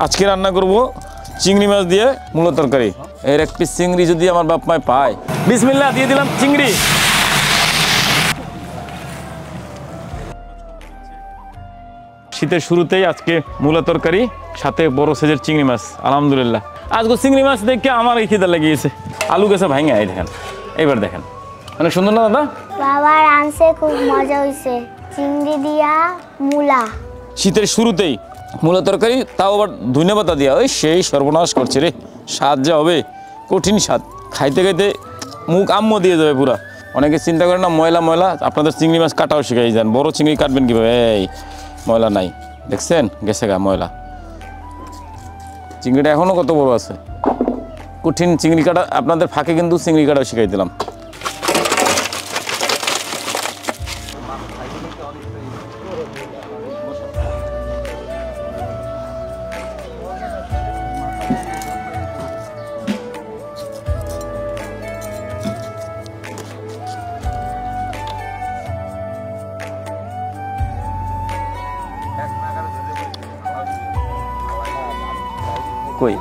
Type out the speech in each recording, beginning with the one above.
আজকে রান্না করব চিংড়ি মাছ দিয়ে মূলো তরকারি। এর এক পিস চিংড়ি যদি আমার বাপ মায় পায়। বিসমিল্লাহ, দিয়ে দিলাম চিংড়ি। শীতের শুরুতেই আজকে মূলো তরকারি, সাথে বড় সাইজের চিংড়ি মাছ। আলহামদুলিল্লাহ, আজকে চিংড়ি মাছ দেখে আমার এই খিদা লেগেছে। আলু গেছে ভাঙা, এই দেখেন, এইবার দেখেন, অনেক সুন্দর না দাদা? বাবা রাঁধছে, খুব মজা হয়েছে। চিংড়ি দিয়া মূলা, শীতের শুরুতেই মূলো তরকারি, তাও আবার ধনে পাতা দিয়া, ওই সেই সর্বনাশ করছে রে। স্বাদ যা হবে, কঠিন স্বাদ, খাইতে খাইতে মুখ আম্মো দিয়ে যাবে পুরা। অনেকে চিন্তা করেন না ময়লা ময়লা, আপনাদের চিংড়ি মাছ কাটাও শিখাই যান। বড় চিংড়ি কাটবেন কীভাবে? এই ময়লা নাই, দেখছেন গেছে গা ময়লা। চিংড়িটা এখনও কত বড় আছে। কঠিন চিংড়ি কাটা, আপনাদের ফাঁকে কিন্তু চিংড়ি কাটাও শিখাই দিলাম। কই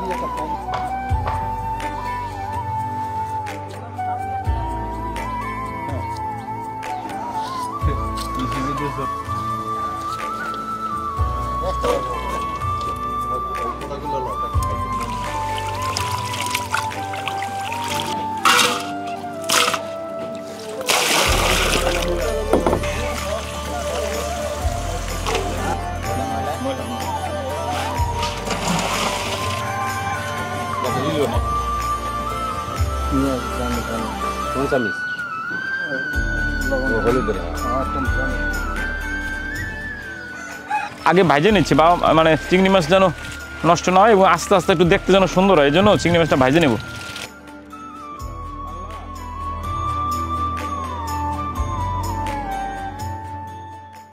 আগে ভাজে নিচ্ছি বা মানে চিংড়ি মাছ যেন নষ্ট না হয় এবং আস্তে আস্তে একটু দেখতে যেন সুন্দর হয়, এই জন্য চিংড়ি মাছটা ভাজে নেব।